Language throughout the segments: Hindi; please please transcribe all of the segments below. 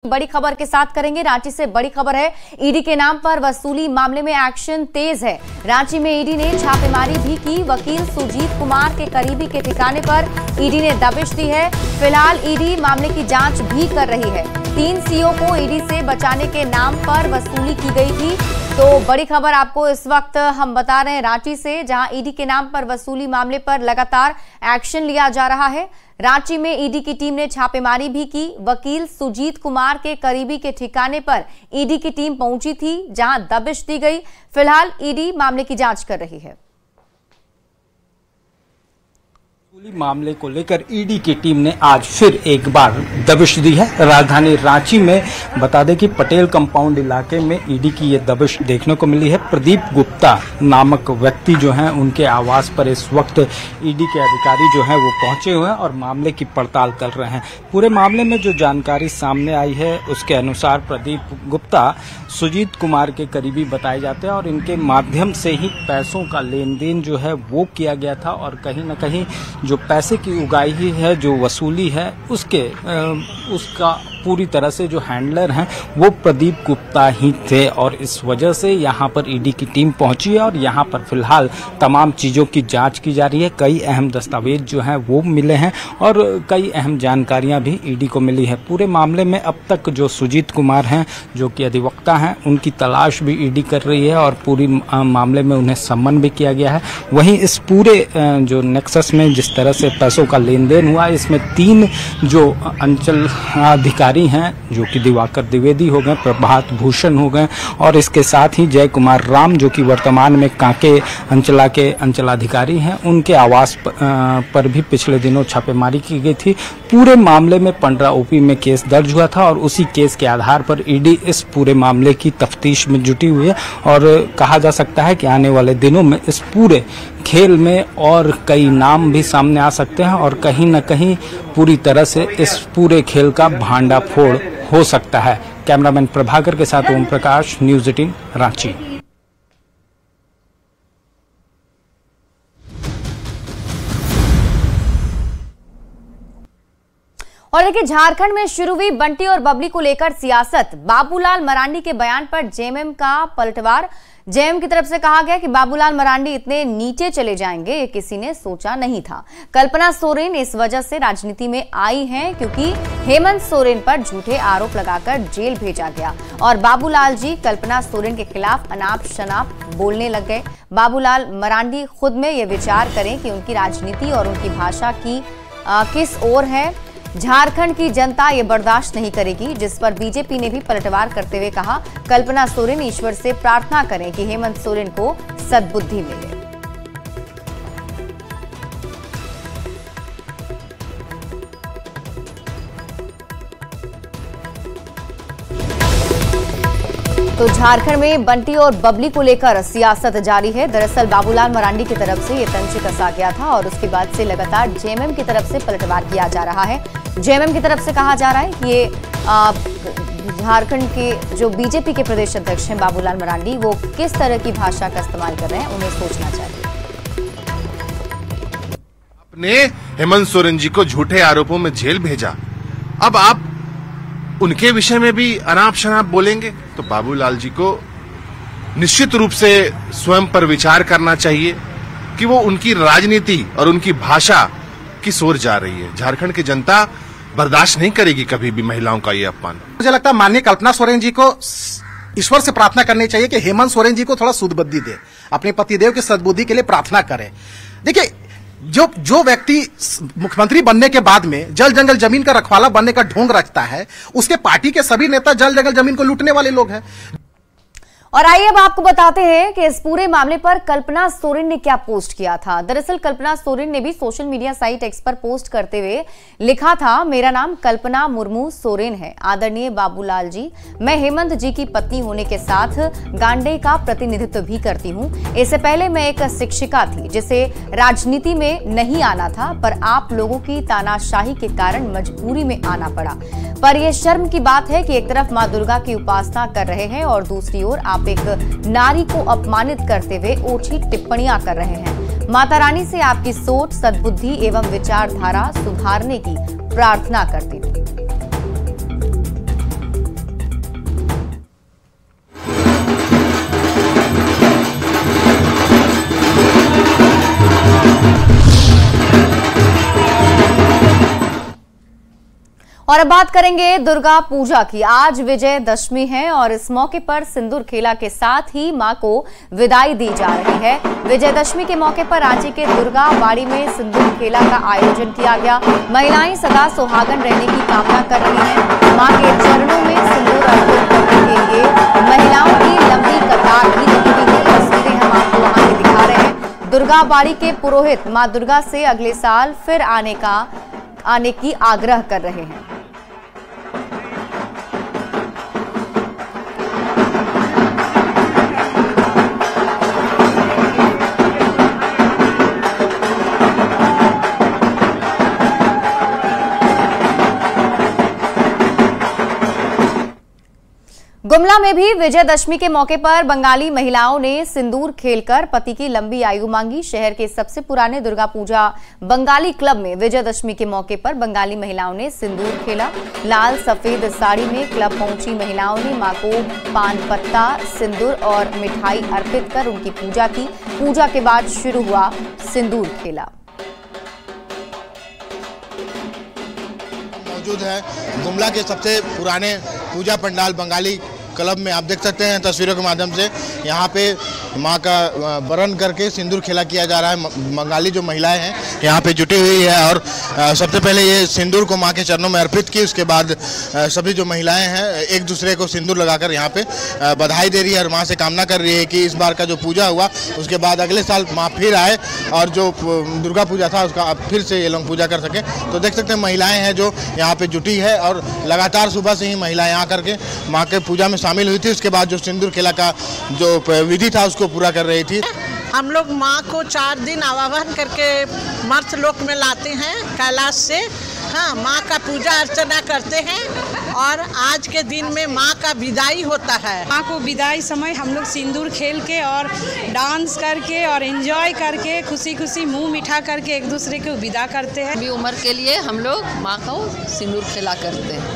बड़ी खबर के साथ करेंगे। रांची से बड़ी खबर है, ईडी के नाम पर वसूली मामले में एक्शन तेज है। रांची में ईडी ने छापेमारी भी की। वकील सुजीत कुमार के करीबी के ठिकाने पर ईडी ने दबिश दी है। फिलहाल ईडी मामले की जांच भी कर रही है। 3 सीओ को ईडी से बचाने के नाम पर वसूली की गई थी। तो बड़ी खबर आपको इस वक्त हम बता रहे हैं रांची से, जहां ईडी के नाम पर वसूली मामले पर लगातार एक्शन लिया जा रहा है। रांची में ईडी की टीम ने छापेमारी भी की। वकील सुजीत कुमार के करीबी के ठिकाने पर ईडी की टीम पहुंची थी, जहां दबिश दी गई। फिलहाल ईडी मामले की जांच कर रही है। मामले को लेकर ईडी की टीम ने आज फिर एक बार दबिश दी है। राजधानी रांची में बता दें कि पटेल कंपाउंड इलाके में ईडी की ये दबिश देखने को मिली है। प्रदीप गुप्ता नामक व्यक्ति जो हैं, उनके आवास पर इस वक्त ईडी के अधिकारी जो हैं वो पहुंचे हुए हैं और मामले की पड़ताल कर रहे हैं। पूरे मामले में जो जानकारी सामने आई है उसके अनुसार प्रदीप गुप्ता सुजीत कुमार के करीबी बताए जाते हैं और इनके माध्यम से ही पैसों का लेन देन जो है वो किया गया था और कहीं न कहीं जो पैसे की उगाही है, जो वसूली है, उसका पूरी तरह से जो हैंडलर हैं वो प्रदीप गुप्ता ही थे। और इस वजह से यहाँ पर ईडी की टीम पहुंची है और यहाँ पर फिलहाल तमाम चीज़ों की जांच की जा रही है। कई अहम दस्तावेज जो हैं वो मिले हैं और कई अहम जानकारियां भी ईडी को मिली है। पूरे मामले में अब तक जो सुजीत कुमार हैं, जो कि अधिवक्ता हैं, उनकी तलाश भी ईडी कर रही है और पूरी मामले में उन्हें सम्मन भी किया गया है। वहीं इस पूरे जो नेक्सस में जिस तरह से पैसों का लेन देन हुआ, इसमें 3 जो अंचल अधिकारी हैं, जो कि दिवाकर द्विवेदी हो गए, प्रभात भूषण हो गए और इसके साथ ही जय कुमार राम, जो कि वर्तमान में कांके अंचला के अंचलाधिकारी हैं, उनके आवास पर भी पिछले दिनों छापेमारी की गई थी। पूरे मामले में पंडरा ओपी में केस दर्ज हुआ था और उसी केस के आधार पर ईडी इस पूरे मामले की तफ्तीश में जुटी हुई है और कहा जा सकता है कि आने वाले दिनों में इस पूरे खेल में और कई नाम भी सामने आ सकते हैं और कहीं न कहीं पूरी तरह से इस पूरे खेल का भांडाफोड़ हो सकता है। कैमरामैन प्रभाकर के साथ ओम प्रकाश, न्यूज़ 18 रांची। और देखिए, झारखंड में शुरू हुई बंटी और बबली को लेकर सियासत। बाबूलाल मरांडी के बयान पर जेएमएम का पलटवार। जेएमएम की तरफ से कहा गया कि बाबूलाल मरांडी इतने नीचे चले जाएंगे ये किसी ने सोचा नहीं था। कल्पना सोरेन इस वजह से राजनीति में आई हैं क्योंकि हेमंत सोरेन पर झूठे आरोप लगाकर जेल भेजा गया और बाबूलाल जी कल्पना सोरेन के खिलाफ अनाप शनाप बोलने लग गए। बाबूलाल मरांडी खुद में ये विचार करें कि उनकी राजनीति और उनकी भाषा की किस ओर है। झारखंड की जनता ये बर्दाश्त नहीं करेगी, जिस पर बीजेपी ने भी पलटवार करते हुए कहा, कल्पना सोरेन ईश्वर से प्रार्थना करें कि हेमंत सोरेन को सद्बुद्धि मिले। तो झारखंड में बंटी और बबली को लेकर सियासत जारी है। दरअसल बाबूलाल मरांडी की तरफ से ये तंज कसा गया था और उसके बाद से लगातार जेएमएम की तरफ से पलटवार किया जा रहा है। जेएमएम की तरफ से कहा जा रहा है कि ये झारखंड के जो बीजेपी के प्रदेश अध्यक्ष हैं बाबूलाल मरांडी, वो किस तरह की भाषा का इस्तेमाल कर रहे हैं, उन्हें सोचना चाहिए। आपने हेमंत सोरेन जी को झूठे आरोपों में जेल भेजा, अब आप उनके विषय में भी अनाप शनाप बोलेंगे, तो बाबूलाल जी को निश्चित रूप से स्वयं पर विचार करना चाहिए कि वो उनकी राजनीति और उनकी भाषा किस ओर जा रही है। झारखंड की जनता बर्दाश्त नहीं करेगी कभी भी महिलाओं का ये अपमान। मुझे लगता है माननीय कल्पना सोरेन जी को ईश्वर से प्रार्थना करनी चाहिए कि हेमंत सोरेन जी को थोड़ा सुधबुद्धि दे, अपने पतिदेव की सद्बुद्धि के लिए प्रार्थना करें। देखिए, जो व्यक्ति मुख्यमंत्री बनने के बाद में जल जंगल जमीन का रखवाला बनने का ढोंग रचता है, उसके पार्टी के सभी नेता जल जंगल जमीन को लूटने वाले लोग हैं। और आइए अब आपको बताते हैं कि इस पूरे मामले पर कल्पना सोरेन ने क्या पोस्ट किया था। दरअसल कल्पना सोरेन ने भी सोशल मीडिया साइट एक्स पर पोस्ट करते हुए लिखा था, मेरा नाम कल्पना मुर्मू सोरेन है। आदरणीय बाबूलाल जी, मैं हेमंत जी की पत्नी होने के साथ गांडे का प्रतिनिधित्व भी करती हूँ। इससे पहले मैं एक शिक्षिका थी जिसे राजनीति में नहीं आना था, पर आप लोगों की तानाशाही के कारण मजबूरी में आना पड़ा। पर यह शर्म की बात है कि एक तरफ मां दुर्गा की उपासना कर रहे हैं और दूसरी ओर आप एक नारी को अपमानित करते हुए ओछी टिप्पणियां कर रहे हैं। माता रानी से आपकी सोच, सद्बुद्धि एवं विचारधारा सुधारने की प्रार्थना करती थी। और अब बात करेंगे दुर्गा पूजा की। आज विजयदशमी है और इस मौके पर सिंदूर खेला के साथ ही मां को विदाई दी जा रही है। विजयदशमी के मौके पर रांची के दुर्गा बाड़ी में सिंदूर खेला का आयोजन किया गया। महिलाएं सदा सुहागन रहने की कामना कर रही हैं। मां के चरणों में सिंदूर अर्पित करने के लिए महिलाओं की लंबी कतार भी लगी हुई है। तस्वीरें हम आपको वहां की दिखा रहे हैं। दुर्गा बाड़ी के पुरोहित मां दुर्गा से अगले साल फिर आने की आग्रह कर रहे हैं। गुमला में भी विजयदशमी के मौके पर बंगाली महिलाओं ने सिंदूर खेलकर पति की लंबी आयु मांगी। शहर के सबसे पुराने दुर्गा पूजा बंगाली क्लब में विजयदशमी के मौके पर बंगाली महिलाओं ने सिंदूर खेला। लाल सफेद साड़ी में क्लब पहुंची महिलाओं ने मां को पान पत्ता, सिंदूर और मिठाई अर्पित कर उनकी पूजा की। पूजा के बाद शुरू हुआ सिंदूर खेला। मौजूद है गुमला के सबसे पुराने पूजा पंडाल बंगाली क्लब में। आप देख सकते हैं तस्वीरों के माध्यम से यहाँ पे माँ का वरण करके सिंदूर खेला किया जा रहा है। बंगाली जो महिलाएं हैं यहाँ पे जुटी हुई है और सबसे पहले ये सिंदूर को माँ के चरणों में अर्पित की। उसके बाद सभी जो महिलाएं हैं एक दूसरे को सिंदूर लगाकर यहाँ पे बधाई दे रही है और माँ से कामना कर रही है कि इस बार का जो पूजा हुआ उसके बाद अगले साल माँ फिर आए और जो दुर्गा पूजा था उसका फिर से ये लोग पूजा कर सकें। तो देख सकते हैं महिलाएं हैं जो यहाँ पे जुटी है और लगातार सुबह से ही महिलाएं यहाँ करके माँ के पूजा में शामिल हुई थी। उसके बाद जो सिंदूर खेला का जो विधि था उसको पूरा कर रही थी। हम लोग माँ को 4 दिन आवाहन करके मर्त लोक में लाते हैं कैलाश से। हाँ, माँ का पूजा अर्चना करते हैं और आज के दिन में माँ का विदाई होता है। माँ को विदाई समय हम लोग सिंदूर खेल के और डांस करके और एंजॉय करके खुशी खुशी मुंह मीठा करके एक दूसरे को विदा करते हैं। भी उम्र के लिए हम लोग माँ को सिंदूर खेला करते हैं।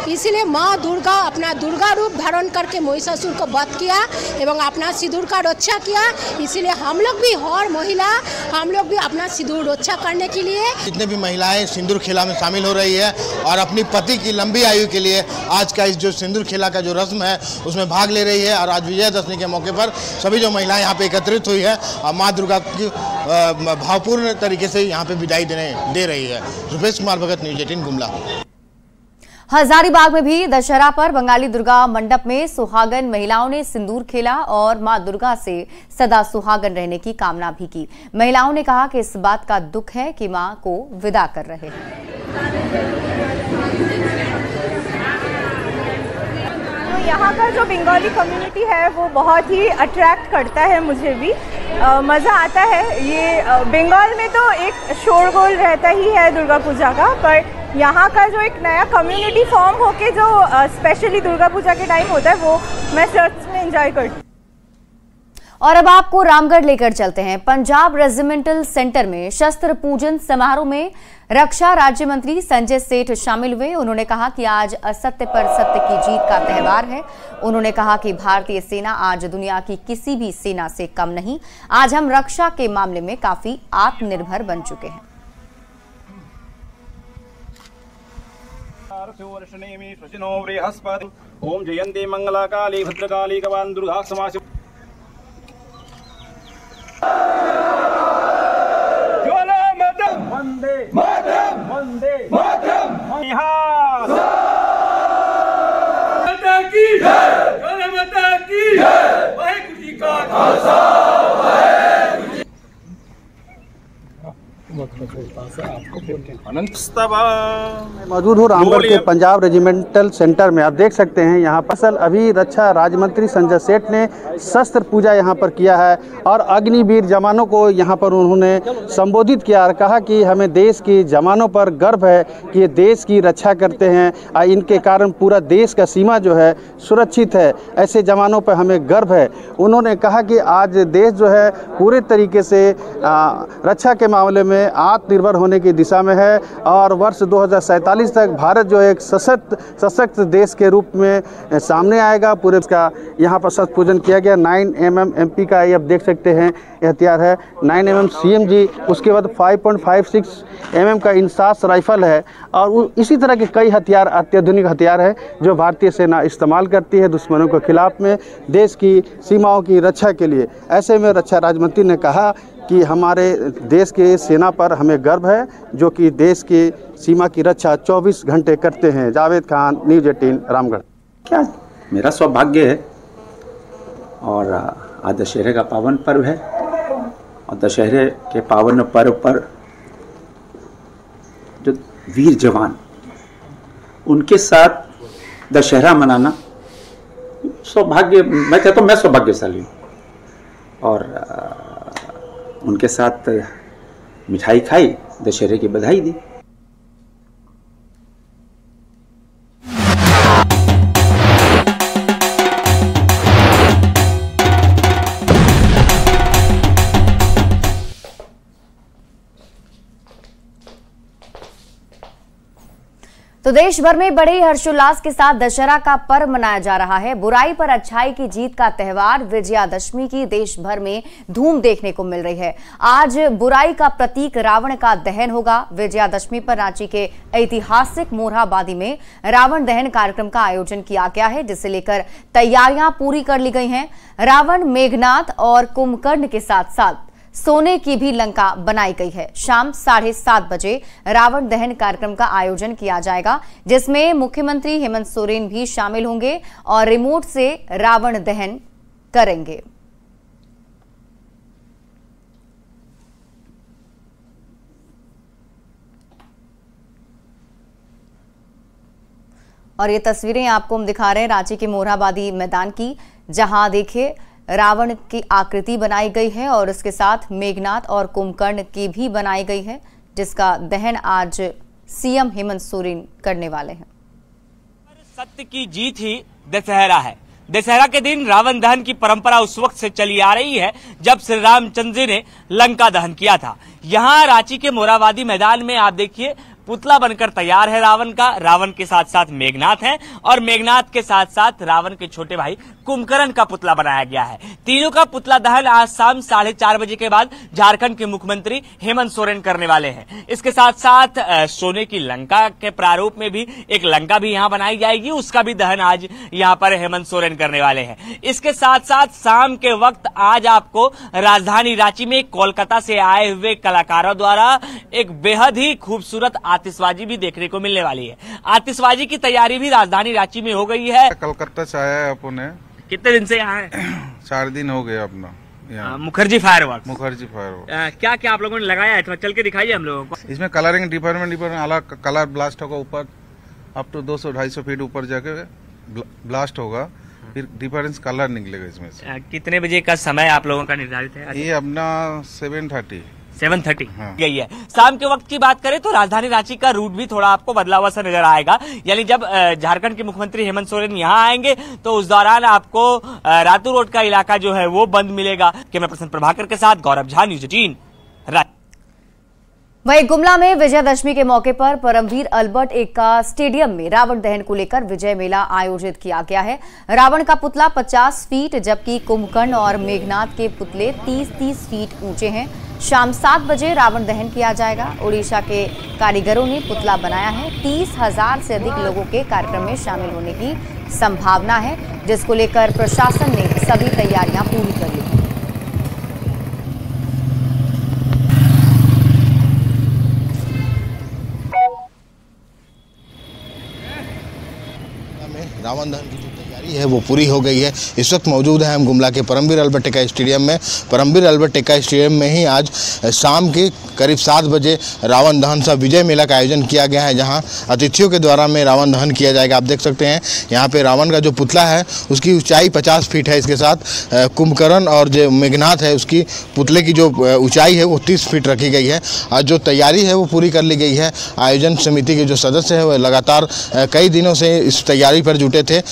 इसीलिए माँ दुर्गा अपना दुर्गा रूप धारण करके महिषासुर को वध किया एवं अपना सिंदूर का रक्षा किया। इसीलिए हम लोग भी हर महिला हम लोग भी अपना सिंदूर रक्षा करने के लिए जितने भी महिलाएं सिंदूर खेला में शामिल हो रही है और अपनी पति की लंबी आयु के लिए आज का इस जो सिंदूर खेला का जो रस्म है उसमें भाग ले रही है। और आज विजयदशमी के मौके पर सभी जो महिलाएं यहाँ पे एकत्रित हुई है और माँ दुर्गा की भावपूर्ण तरीके से यहाँ पे विदाई दे रही है। रुपेश कुमार भगत, न्यूज़ 18 गुमला। हजारीबाग में भी दशहरा पर बंगाली दुर्गा मंडप में सुहागन महिलाओं ने सिंदूर खेला और मां दुर्गा से सदा सुहागन रहने की कामना भी की। महिलाओं ने कहा कि इस बात का दुख है कि मां को विदा कर रहे हैं। तो यहाँ का जो बंगाली कम्युनिटी है वो बहुत ही अट्रैक्ट करता है, मुझे भी मज़ा आता है। ये बंगाल में तो एक शोरगोल रहता ही है दुर्गा पूजा का, पर यहाँ का जो एक नया कम्युनिटी फॉर्म होके जो स्पेशली दुर्गा पूजा के टाइम होता है वो मैं सच में एंजॉय करती हूँ। और अब आपको रामगढ़ लेकर चलते हैं। पंजाब रेजिमेंटल सेंटर में शस्त्र पूजन समारोह में रक्षा राज्य मंत्री संजय सेठ शामिल हुए। उन्होंने कहा कि आज असत्य पर सत्य की जीत का त्यौहार है। उन्होंने कहा कि भारतीय सेना आज दुनिया की किसी भी सेना से कम नहीं। आज हम रक्षा के मामले में काफी आत्मनिर्भर बन चुके हैं। ओम जयंती मंगला काली भद्रकाली कपाल दुर्गा समाज वंदे मातरम वंदे मातरम माता की जय, माता की जय, वाहेगुरु जी का खालसा मौजूद हूँ रामगढ़ के पंजाब रेजिमेंटल सेंटर में। आप देख सकते हैं यहाँ पर असल अभी रक्षा राज्य मंत्री संजय सेठ ने शस्त्र पूजा यहाँ पर किया है और अग्निवीर जवानों को यहाँ पर उन्होंने संबोधित किया और कहा कि हमें देश के जवानों पर गर्व है कि ये देश की रक्षा करते हैं और इनके कारण पूरा देश का सीमा जो है सुरक्षित है। ऐसे जवानों पर हमें गर्व है। उन्होंने कहा कि आज देश जो है पूरे तरीके से रक्षा के मामले में आत्मनिर्भर होने की दिशा में है और वर्ष 2047 तक भारत जो एक सशक्त देश के रूप में सामने आएगा। पूरे का यहाँ पर शस्त्र पूजन किया गया। 9mm MP का ये आप देख सकते हैं ये हथियार है, 9mm CMG, उसके बाद 5.56 mm का इंसास राइफल है और इसी तरह के कई हथियार, अत्याधुनिक हथियार है जो भारतीय सेना इस्तेमाल करती है दुश्मनों के खिलाफ में, देश की सीमाओं की रक्षा के लिए। ऐसे में रक्षा राज्य मंत्री ने कहा कि हमारे देश के सेना पर हमें गर्व है जो कि देश की सीमा की रक्षा 24 घंटे करते हैं। जावेद खान, न्यूज़ 18, रामगढ़। क्या मेरा सौभाग्य है और आज दशहरे का पावन पर्व है और दशहरे के पावन पर्व पर जो वीर जवान उनके साथ दशहरा मनाना सौभाग्य, मैं कहता हूँ मैं सौभाग्यशाली हूँ और उनके साथ मिठाई खाई, दशहरे की बधाई दी। तो देश भर में बड़े हर्षोल्लास के साथ दशहरा का पर्व मनाया जा रहा है। बुराई पर अच्छाई की जीत का त्योहार विजयादशमी की देश भर में धूम देखने को मिल रही है। आज बुराई का प्रतीक रावण का दहन होगा। विजयादशमी पर रांची के ऐतिहासिक मोरहाबादी में रावण दहन कार्यक्रम का आयोजन किया गया है, जिसे लेकर तैयारियां पूरी कर ली गई हैं। रावण, मेघनाथ और कुंभकर्ण के साथ साथ सोने की भी लंका बनाई गई है। शाम 7:30 बजे रावण दहन कार्यक्रम का आयोजन किया जाएगा, जिसमें मुख्यमंत्री हेमंत सोरेन भी शामिल होंगे और रिमोट से रावण दहन करेंगे। और ये तस्वीरें आपको हम दिखा रहे हैं रांची के मोरहाबादी मैदान की, जहां देखिए रावण की आकृति बनाई गई है और इसके साथ मेघनाथ और कुंभकर्ण की भी बनाई गई है, जिसका दहन आज सीएम हेमंत सोरेन करने वाले हैं। सत्य की जीत ही दशहरा है। दशहरा के दिन रावण दहन की परंपरा उस वक्त से चली आ रही है जब श्री रामचंद्र जी ने लंका दहन किया था। यहाँ रांची के मोरहाबादी मैदान में आप देखिए पुतला बनकर तैयार है रावण का। रावण के साथ साथ मेघनाथ है और मेघनाथ के साथ साथ रावण के छोटे भाई कुंभकर्ण का पुतला बनाया गया है। तीनों का पुतला दहन आज शाम 4:30 बजे के बाद झारखंड के मुख्यमंत्री हेमंत सोरेन करने वाले हैं। इसके साथ साथ सोने की लंका के प्रारूप में भी एक लंका भी यहाँ बनाई जाएगी, उसका भी दहन आज यहाँ पर हेमंत सोरेन करने वाले हैं। इसके साथ साथ शाम के वक्त आज आपको राजधानी रांची में कोलकाता से आए हुए कलाकारों द्वारा एक बेहद ही खूबसूरत आतिशबाजी भी देखने को मिलने वाली है। आतिशबाजी की तैयारी भी राजधानी रांची में हो गई है। कलकत्ता से आया है अपने। कितने दिन से यहाँ है? 4 दिन हो गए अपना। मुखर्जी फायरवर्क्स। मुखर्जी फायरवर्क्स। क्या क्या आप लोगों ने लगाया है, थोड़ा चल के दिखाइए हम लोगों को। इसमें कलरिंग डिपार्टमेंट अलग कलर ब्लास्ट होगा, ऊपर अप टू 200-250 फीट ऊपर जाके ब्लास्ट होगा, फिर डिफरेंस कलर निकलेगा इसमें से। कितने बजे का समय आप लोगों का निर्धारित है? ये अपना 7:30 गई है। शाम के वक्त की बात करें तो राजधानी रांची का रूट भी थोड़ा आपको बदला हुआ सा नजर आएगा। यानी जब झारखंड के मुख्यमंत्री हेमंत सोरेन यहाँ आएंगे तो उस दौरान आपको रातू रोड का इलाका जो है वो बंद मिलेगा। कैमरा पर्सन प्रभाकर के साथ गौरव झा, न्यूज़ 18। वहीं गुमला में विजयादशमी के मौके पर परमवीर अल्बर्ट एक्का स्टेडियम में रावण दहन को लेकर विजय मेला आयोजित किया गया है। रावण का पुतला 50 फीट जबकि कुंभकर्ण और मेघनाथ के पुतले 30-30 फीट ऊंचे हैं। शाम 7 बजे रावण दहन किया जाएगा। ओडिशा के कारीगरों ने पुतला बनाया है। 30,000 से अधिक लोगों के कार्यक्रम में शामिल होने की संभावना है, जिसको लेकर प्रशासन ने सभी तैयारियां पूरी कर ली। रावण दहन की जो तैयारी है वो पूरी हो गई है। इस वक्त मौजूद है हम गुमला के परमवीर अल्बर्ट एक्का स्टेडियम में। परमवीर अल्बर्ट एक्का स्टेडियम में ही आज शाम के करीब 7 बजे रावण दहन सह विजय मेला का आयोजन किया गया है, जहां अतिथियों के द्वारा में रावण दहन किया जाएगा। आप देख सकते हैं यहाँ पे रावण का जो पुतला है उसकी ऊंचाई 50 फीट है। इसके साथ कुंभकर्ण और जो मेघनाथ है उसकी पुतले की जो ऊंचाई है वो 30 फीट रखी गई है। आज जो तैयारी है वो पूरी कर ली गई है। आयोजन समिति के जो सदस्य है वो लगातार कई दिनों से इस तैयारी पर जुटे थे।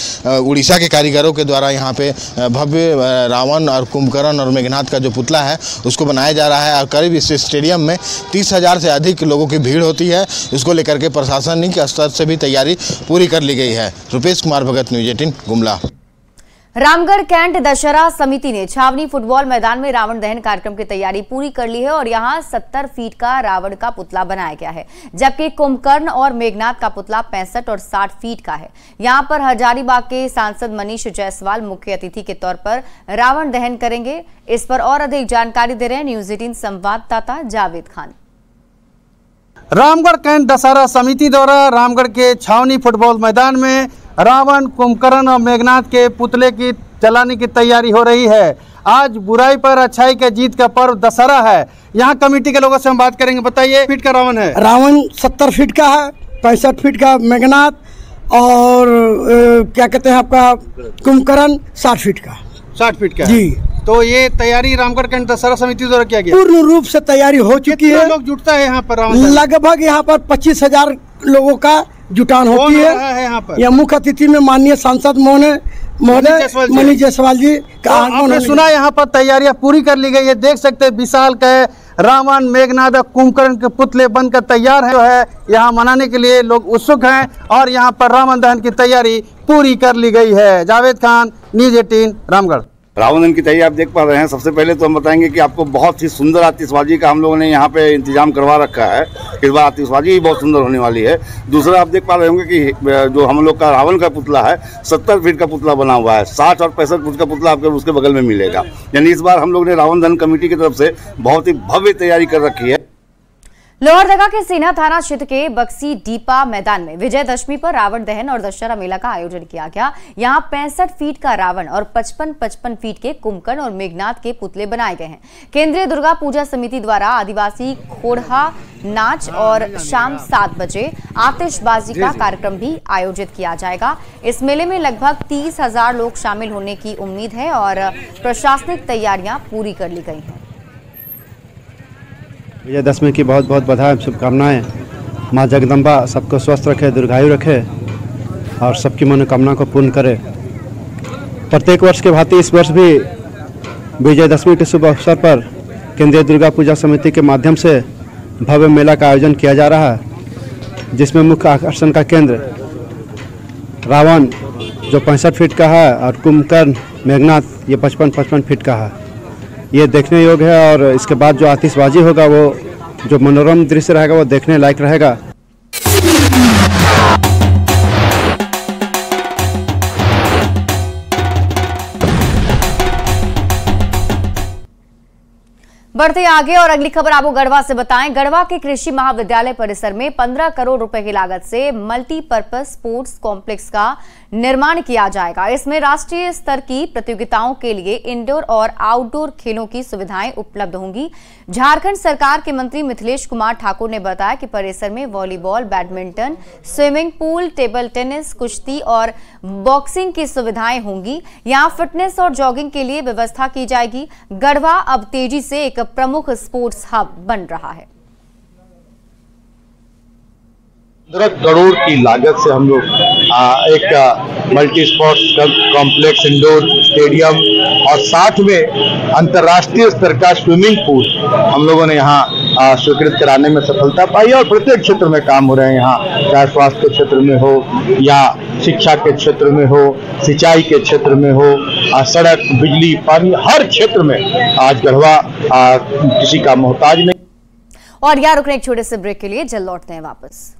उड़ीसा के कारीगरों के द्वारा यहाँ पे भव्य रावण और कुंभकर्ण और मेघनाथ का जो पुतला है उसको बनाया जा रहा है। और करीब इस स्टेडियम में 30,000 से अधिक लोगों की भीड़ होती है। इसको लेकर के प्रशासनिक स्तर से भी तैयारी पूरी कर ली गई है। रुपेश कुमार भगत, न्यूज़ 18 गुमला। रामगढ़ कैंट दशहरा समिति ने छावनी फुटबॉल मैदान में रावण दहन कार्यक्रम की तैयारी पूरी कर ली है और यहां 70 फीट का रावण का पुतला बनाया गया है, जबकि कुंभकर्ण और मेघनाथ का पुतला 65 और 60 फीट का है। यहां पर हजारीबाग के सांसद मनीष जायसवाल मुख्य अतिथि के तौर पर रावण दहन करेंगे। इस पर और अधिक जानकारी दे रहे हैं न्यूज़ 18 संवाददाता जावेद खान। रामगढ़ कैंट दशहरा समिति द्वारा रामगढ़ के छावनी फुटबॉल मैदान में रावण, कुंभकर्ण और मेघनाथ के पुतले की जलाने की तैयारी हो रही है। आज बुराई पर अच्छाई के जीत का पर्व दशहरा है। यहाँ कमेटी के लोगों से हम बात करेंगे। बताइए, फीट का रावण है? रावण 70 फीट का है, 65 फीट का मेघनाथ और क्या कहते हैं आपका कुंभकर्ण 60 फीट का। 60 फीट का जी। तो ये तैयारी रामगढ़ कैंट दशहरा समिति द्वारा किया गया? पूर्ण रूप से तैयारी हो चुकी है। लोग जुटता है यहाँ पर? लगभग यहाँ पर 25,000 लोगों का जुटान होती है यहाँ पर। यह मुख्य अतिथि में माननीय सांसद महोदय मनीष जायसवाल जी का आपने सुना। यहाँ पर तैयारियां पूरी कर ली गई है। देख सकते हैं विशाल के रावण, मेघनाथ और कुंभकर्ण के पुतले बनकर तैयार है। यहाँ मनाने के लिए लोग उत्सुक हैं और यहाँ पर रावण दहन की तैयारी पूरी कर ली गई है। जावेद खान, न्यूज़ 18 रामगढ़। रावण दहन की तैयारी आप देख पा रहे हैं। सबसे पहले तो हम बताएंगे कि आपको बहुत ही सुंदर आतिशबाजी का हम लोगों ने यहाँ पे इंतजाम करवा रखा है। इस बार आतिशबाजी भी बहुत सुंदर होने वाली है। दूसरा, आप देख पा रहे होंगे कि जो हम लोग का रावण का पुतला है 70 फीट का पुतला बना हुआ है। 60 और 65 फीट का पुतला आपको उसके बगल में मिलेगा। यानी इस बार हम लोग ने रावण दहन कमेटी की तरफ से बहुत ही भव्य तैयारी कर रखी है। लोहरदगा के सेना थाना क्षेत्र के बक्सी डीपा मैदान में विजयदशमी पर रावण दहन और दशहरा मेला का आयोजन किया गया। यहां 65 फीट का रावण और 55 फीट के कुंभकर्ण और मेघनाथ के पुतले बनाए गए हैं। केंद्रीय दुर्गा पूजा समिति द्वारा आदिवासी खोड़ा नाच और शाम 7 बजे आतिशबाजी का कार्यक्रम भी आयोजित किया जाएगा। इस मेले में लगभग 30,000 लोग शामिल होने की उम्मीद है और प्रशासनिक तैयारियां पूरी कर ली गई हैं। विजयदशमी की बहुत बहुत बधाई, शुभकामनाएं। माँ जगदम्बा सबको स्वस्थ रखे, दीर्घायु रखे और सबकी मनोकामना को पूर्ण करे। प्रत्येक वर्ष के भांति इस वर्ष भी विजयदशमी के शुभ अवसर पर केंद्रीय दुर्गा पूजा समिति के माध्यम से भव्य मेला का आयोजन किया जा रहा है, जिसमें मुख्य आकर्षण का केंद्र रावण जो 65 फीट का है और कुंभकर्ण मेघनाथ ये 55 फीट का है। ये देखने योग्य है और इसके बाद जो आतिशबाजी होगा वो जो मनोरम दृश्य रहेगा वो देखने लायक रहेगा। बढ़ते आगे और अगली खबर आपको गढ़वा से बताएं। गढ़वा के कृषि महाविद्यालय परिसर में 15 करोड़ रुपए की लागत से मल्टीपर्पज स्पोर्ट्स कॉम्प्लेक्स का निर्माण किया जाएगा। इसमें राष्ट्रीय स्तर की प्रतियोगिताओं के लिए इंडोर और आउटडोर खेलों की सुविधाएं उपलब्ध होंगी। झारखंड सरकार के मंत्री मिथिलेश कुमार ठाकुर ने बताया कि परिसर में volleyball, badminton, swimming pool, table tennis, कुश्ती और बॉक्सिंग की सुविधाएं होंगी। यहाँ फिटनेस और जॉगिंग के लिए व्यवस्था की जाएगी। गढ़वा अब तेजी से एक प्रमुख स्पोर्ट्स हब बन रहा है। 15 करोड़ की लागत से हम लोग एक multi sports complex, indoor stadium और साथ में अंतर्राष्ट्रीय स्तर का स्विमिंग पूल हम लोगों ने यहाँ स्वीकृत कराने में सफलता पाई और प्रत्येक क्षेत्र में काम हो रहे हैं यहाँ, चाहे स्वास्थ्य के क्षेत्र में हो या शिक्षा के क्षेत्र में हो, सिंचाई के क्षेत्र में हो, सड़क, बिजली, पानी, हर क्षेत्र में आज गढ़वा किसी का मोहताज नहीं। और यार रुकने एक छोटे से ब्रेक के लिए जल्द लौटते हैं वापस।